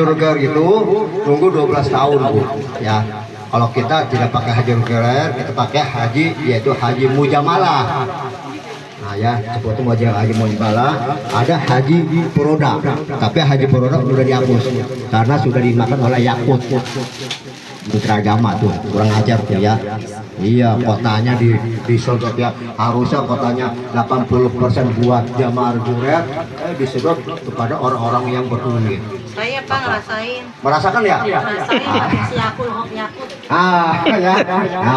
reguler gitu tunggu 12 tahun Bu ya. Kalau kita tidak pakai haji reguler, kita pakai haji yaitu haji mujamalah. Nah ya, seperti haji mujamalah, ada haji furoda. Tapi haji furoda sudah dihapus karena sudah dimakan oleh Yakut. Mitra agama tuh kurang ajar tuh ya. Iya, kotanya disodot ya, harusnya kotanya 80% buat jamaah reguler, disedot kepada orang-orang yang berduit. Saya Pak ngerasain. Merasakan ya? Ngerasain si Yakut. Ya. Nah,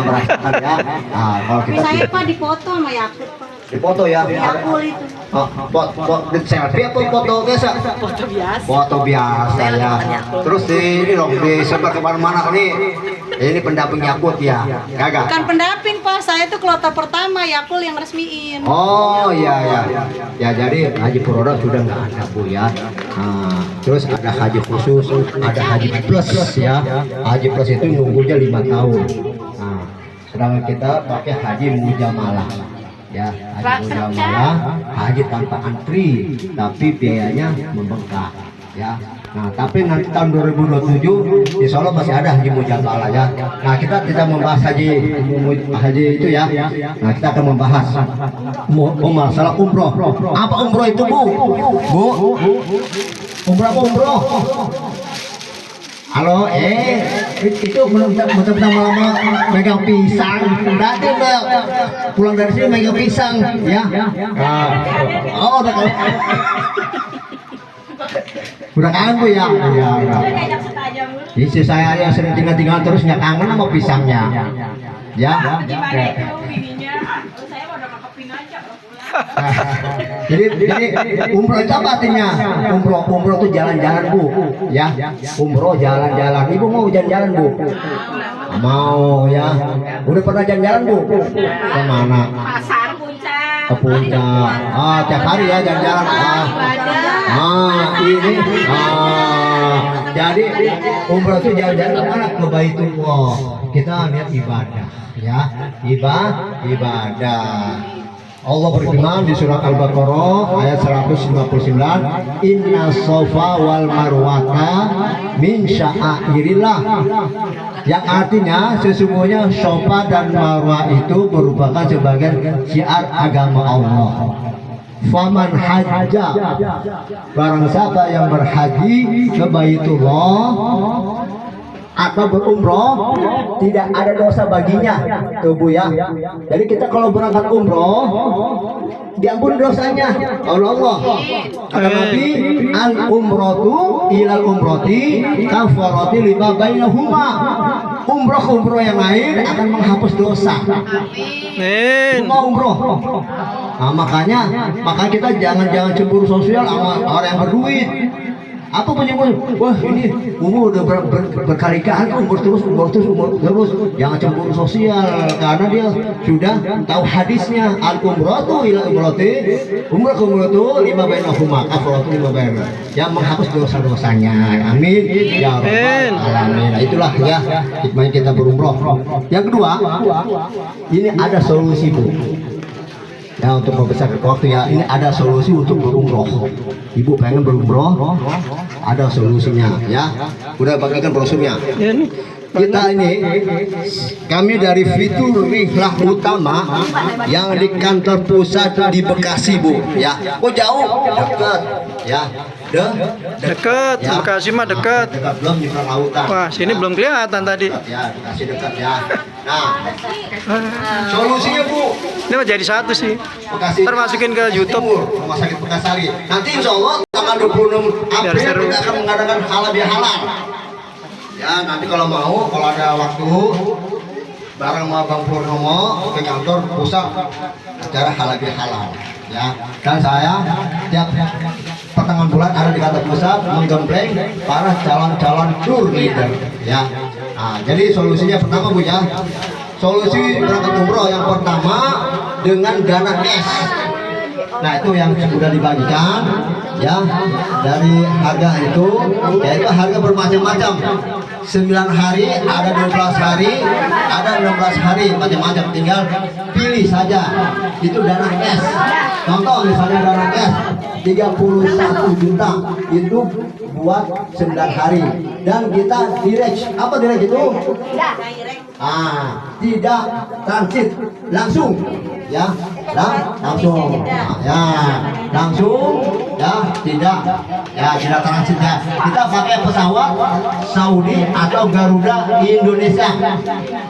merasakan ya. Nah, kalau Tapi kita saya Pak dipoto sama Yakut Pak. dipoto ya. Yakut itu. Foto selfie atau foto biasa? Foto biasa. Foto biasa ya. Terus ini dong disebar kemana-mana nih. Ini pendamping Yakut ya, kagak? Bukan pendamping Pak, saya tuh kloter pertama Yakut yang resmiin. Oh iya. Ya jadi haji furoda sudah nggak ada Bu ya. Nah, terus ada haji khusus, ada haji plus ya. Haji plus itu nunggunya 5 tahun. Nah, sedangkan kita pakai haji mujamalah. Ya, haji mujamalah, haji tanpa antri, tapi biayanya membengkak. Ya, nah tapi nanti tahun 2027 insya Allah masih ada haji mujamalah ya. Nah kita tidak membahas haji itu ya. Nah kita akan membahas masalah umroh. Apa umroh itu Bu? Umroh apa umroh? Halo, itu betul-betul lama megang pisang. Tadi udah pulang dari sini megang pisang, ya. Oh, udah kangen Bu ya. Iya. Istri saya yang sering tinggal terus nggak kangen sama pisangnya. Ya. Jadi umroh itu apa artinya? Umroh itu jalan-jalan Bu, ya. Umroh jalan-jalan. Ibu mau jalan-jalan Bu? Mau ya. Udah pernah jalan-jalan Bu? Kemana? Pasar Puncak. Ke Puncak. Tiap hari ya jalan-jalan. Ini. Jadi umroh itu jalan-jalan kemana? Ke Baitullah. Kita lihat ibadah, ya. Ibadah. Allah berfirman di surat Al-Baqarah ayat 159, Inna Safa wal Marwata min sya'airillah. Yang artinya sesungguhnya Safa dan Marwah itu merupakan sebagian syiar agama Allah. Faman hajja, barang siapa yang berhaji ke Baitullah atau berumroh, tidak ada dosa baginya tuh Bu ya. Jadi kita kalau berangkat umroh diampuni dosanya oleh Allah. Kata Nabi, al umrotu ilal umroti kafarati lima bainahuma. Umroh yang lain akan menghapus dosa. Cuma umroh. Nah, makanya kita jangan cemburu sosial sama orang yang berduit. Apa penyebab? Wah ini umur udah berkali-kali umur terus. Jangan cemburu sosial karena dia sudah tahu hadisnya al umratu ila umrati umratu lima bainahuma kafaratu lima bainahuma, yang menghapus dosa-dosanya. Amin ya rabbal alamin. Nah, itulah ya hikmahnya kita berumroh. Yang kedua, ini ada solusi Bu. Ya untuk membesar waktu ya, ini ada solusi untuk berumroh. Ibu pengen berumroh, ada solusinya ya. Udah bagikan brosurnya. Kita ini, kami dari Fitur Rihlah Utama yang di kantor pusat di Bekasi Bu ya. Oh jauh? Dekat ya. Dekat ya. Bekasi mah dekat. Belum di lautan. Wah sini belum kelihatan tadi. Ya Bekasi dekat ya. Nah solusinya Bu, ini mah jadi satu sih. Bekasi, ntar masukin ke YouTube. Rumah Sakit Bekasari. Nanti insya Allah tanggal 26 April kita akan mengadakan halal bihalal. Ya nanti kalau mau, kalau ada waktu bareng sama Bang Purnomo ke kantor pusat acara halal bihalal ya. Dan saya tiap pertengahan bulan ada di kantor pusat menggembleng para calon-calon tour leader ya. Nah, jadi solusinya pertama Bu ya. Solusi berangkat umroh yang pertama dengan dana cash. Nah itu yang sudah dibagikan ya, dari harga itu, yaitu harga bermacam-macam. 9 hari, ada 12 hari, ada 16 hari, macam-macam, tinggal pilih saja. Itu dana cash. Contoh misalnya dana cash 31 juta itu buat 9 hari. Dan kita direct, apa direct itu? Tidak transit, langsung ya, langsung ya, langsung ya, tidak transit ya. Kita pakai pesawat Saudi atau Garuda Indonesia,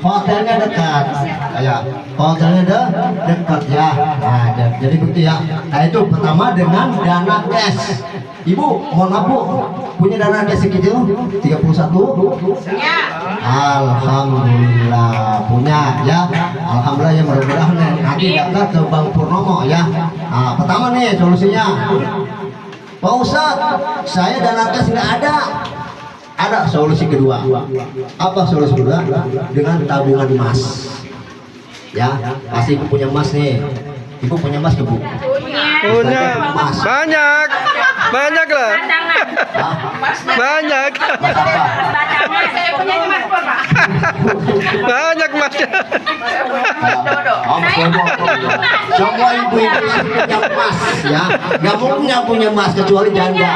hotelnya dekat ya, dekat ya. Nah, jadi begitu ya. Nah, itu pertama dengan dana cash. Ibu, mohon maaf Bu, punya dana cash segitu 31? Ya. Alhamdulillah punya ya. Alhamdulillah ya, mudah-mudahan nanti daftar ke Bang Purnomo ya. Nah, pertama nih solusinya. Pak Ustadz, saya dana cash nggak ada. Ada solusi kedua. Apa solusi kedua? Dengan tabungan emas. Ya, pasti ibu punya emas nih. Ibu punya emas ke Bu? Punya banyak lah. Banyak. Banyak masnya. Semua ibu-ibu yang punya emas ya, nggak mungkin punya emas kecuali janda.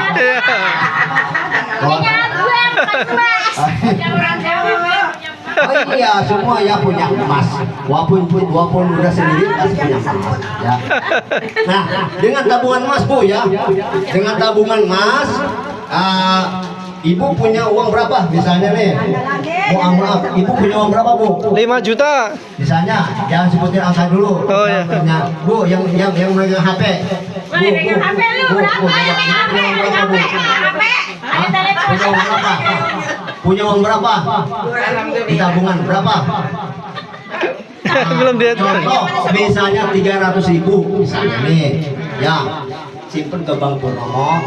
Oh iya, semua ya punya emas. Walaupun udah sendiri pasti punya emas ya. Nah, dengan tabungan emas Bu ya, dengan tabungan emas, ibu punya uang berapa misalnya nih? Ibu punya uang berapa Bu? 5 juta. Misalnya, jangan sebutin angka dulu. Oh ya. Bu, yang megang HP. Bu, punya uang berapa? Di tabungan berapa? Belum dia. Contoh, misalnya 300.000 misalnya nih, ya simpen ke Bang Purnomo.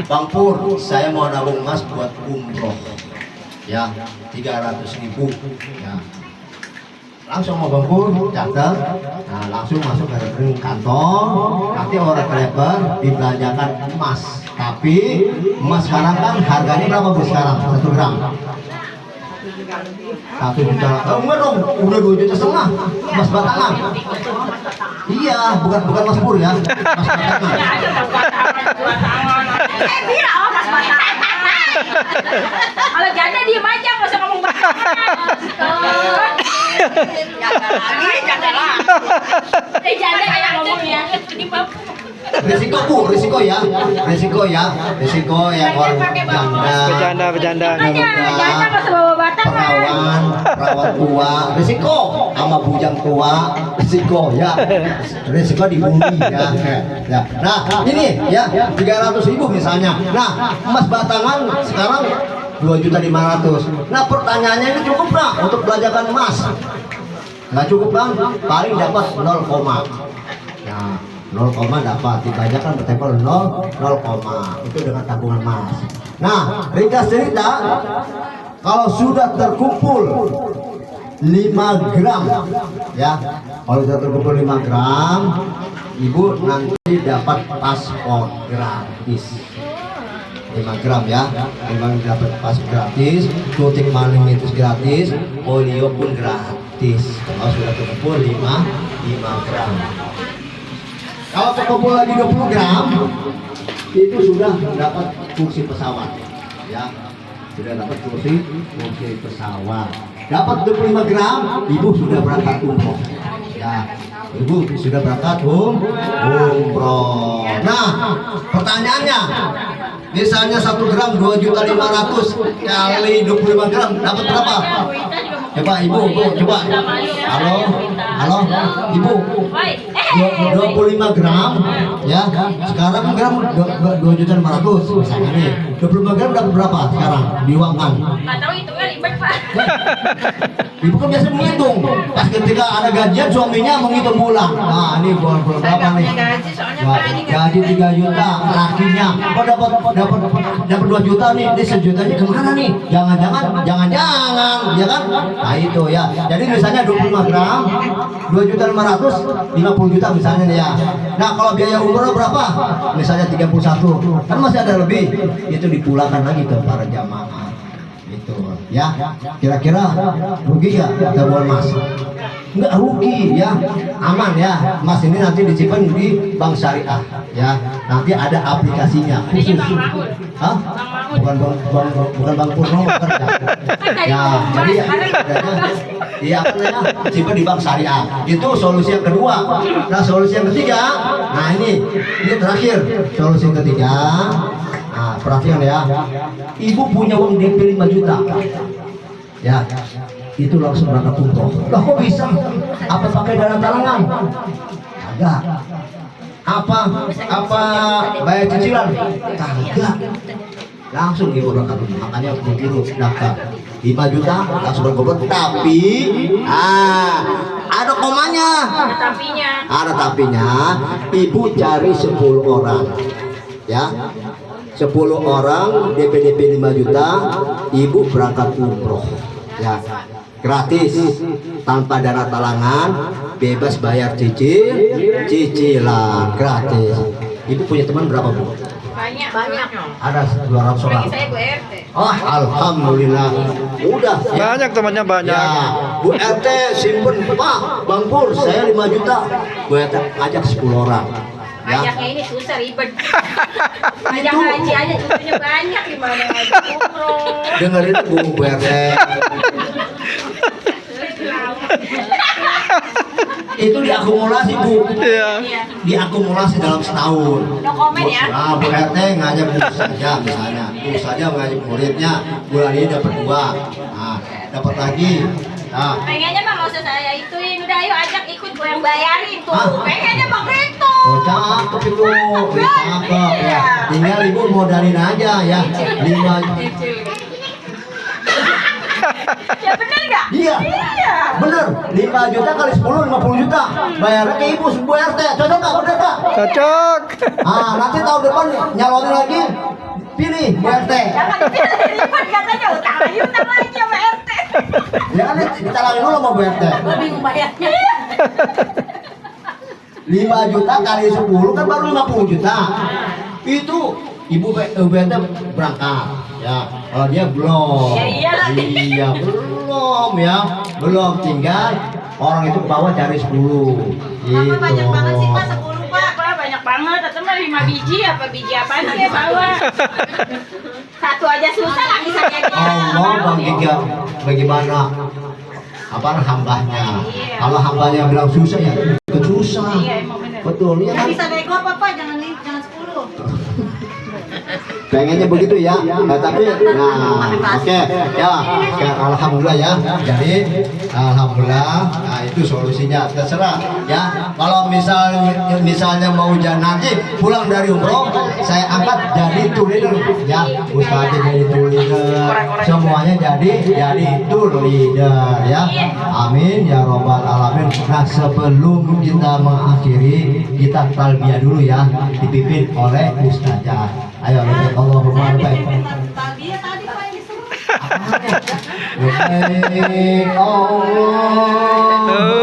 Bang Pur, saya mau nabung emas buat umroh, ya 300.000 ya. Langsung mau Bang Pur catat, nah langsung masuk ke rekening kantong. Nanti orang lebar dibelanjakan emas. Tapi emas sekarang kan harganya berapa Bu sekarang? 1 gram 1 juta. Enggak dong, udah 2,5 juta emas batangan. Iya, bukan emas pur ya, emas batangan. Kalau janda diem aja, nggak usah ngomong banyak. Janda kayak ngomong ya. Risiko Bu, risiko ya orang Bercanda. Janda nggak usah bawa batang. perawat tua, risiko sama bujang tua, risiko ya, risiko dibully ya. Nah ini ya 300.000 misalnya. Nah emas batangan sekarang 2.500.000. Nah pertanyaannya, ini cukup nggak untuk belanjakan emas? Nggak cukup Bang, paling dapat 0, nah 0, dapat dibajakan bertempel 0, itu dengan tabungan emas. Nah ringkas cerita, kalau sudah terkumpul 5 gram ya, kalau sudah terkumpul 5 gram, ibu nanti dapat paspor gratis 5 gram ya, 5 gram dapat paspor gratis, suntik meningitis gratis, polio pun gratis kalau sudah terkumpul 5 gram. Kalau terkumpul lagi 20 gram, itu sudah dapat kursi pesawat ya, sudah dapat kursi pesawat. Dapat 25 gram, ibu sudah berangkat umroh ya, ibu sudah berangkat umroh. Nah pertanyaannya, misalnya 1 gram 2.500.000 kali 25 gram dapat berapa? Coba ibu, coba. Halo, ibu. 25 gram ya, sekarang gram 2.500.000 misalnya nih. 25 gram dapat berapa sekarang diuangkan? Nggak tahu itu kan ribet Pak. Ibu kan biasa menghitung. Pas ketika ada gajian suaminya menghitung bulan. Nah ini bulan berapa nih? Gaji 3 juta lakinya. Kok dapat 2 juta nih? Ini 1 jutanya kemana nih? Jangan ya kan? Nah itu ya. Jadi misalnya 25 gram 2.500.000, 50 juta misalnya nih ya. Nah kalau biaya umroh berapa? Misalnya 31, kan masih ada lebih. Itu dipulangkan lagi ke para jamaah. Itu ya. Kira-kira rugi nggak tabungan emas? nggak rugi ya, aman ya. Mas ini nanti disimpan di bank syariah ya. Nanti ada aplikasinya khusus. Hah? Bukan bang Purno, bukan ya. Jadi iya apa namanya, disimpan di bank syariah. Itu solusi yang kedua. Nah solusi yang ketiga, nah ini terakhir solusi yang ketiga. Nah perhatikan ya, ibu punya uang DP 5 juta ya, itu langsung berangkat umroh. Lah kok bisa? Apa pakai dana talangan? Kagak. Apa bayar cicilan? Kagak. Langsung ibu berangkat umroh. Makanya begitu daftar 5 juta langsung berangkat. Tapi ada komanya. Ada tapinya. Ibu cari 10 orang. Ya. 10 orang DP 5 juta, ibu berangkat umroh. Ya, gratis, tanpa dana talangan, bebas bayar cicilan, gratis. Ibu punya teman berapa, Bu? Banyak. Ada 200 orang. Saya Bu RT. Oh, alhamdulillah. Udah. Ya. Banyak temannya banyak. Ya, Bu RT simpen, Pak, Bang Pur, saya 5 juta. Bu RT ajak 10 orang. Ya. Pajaknya ini susah ribet. Pajak haji aja cucunya banyak, gimana haji umroh. Dengerin Bu RT. Itu diakumulasi, Bu. Iya. Diakumulasi dalam setahun. No comment ya. Nah, Bu RT ngajak Bu saja misalnya. Bu saja ngajak muridnya, bulan ini dapat 2. Nah, dapat lagi. Nah, Pengennya mah nggak usah saya ituin, udah ayo ajak ikut gue yang bayarin tuh. Hah? Pengennya begitu. oh cakep itu. Cakep ya. Tinggal Ibu modalin aja ya. 5 Ya bener nggak? Iya. Bener. 5 juta kali 10 50 juta. Bayarnya ke Ibu Bu RT. Cocok enggak? Bener enggak? Cocok. Nanti tahun depan nyalonin lagi. Pilih Bu RT. Jangan dipilih ribet katanya utang lagi sama RT. Ya kan ditalangin dulu sama Bu RT. Lebih membayarnya. 5 juta kali 10 kan baru 50 juta. Itu Ibu BT berangkat ya. Kalau dia belum. Ya iyalah. Iya, belum ya. Belum, tinggal orang itu ke bawah cari 10. Mama banyak banget sih Pak, 10 Pak. Pak banyak banget, atau mah 5 biji apa biji apaan sih ya bawa? Satu aja susah lagi saya dia. Allah bagaimana apa hambanya. Kalau hambanya bilang susah ya itu susah. Iya, emang bener. Betul ya kan? Bisa nego apa Pak? Jangan 10. Pengennya begitu ya, tapi oke ya, alhamdulillah ya. Jadi alhamdulillah, nah itu solusinya. Terserah ya. Kalau misalnya mau nanti pulang dari umroh, saya angkat jadi tour leader ya. Ustaznya jadi tour leader, semuanya jadi tour leader ya. Amin ya robbal alamin. Nah sebelum kita mengakhiri, kita talbiyah dulu ya, dipimpin oleh Ustazah. Ayo Allahumma baik. Talbiyah tadi Pak yang disuruh. Baik Allah.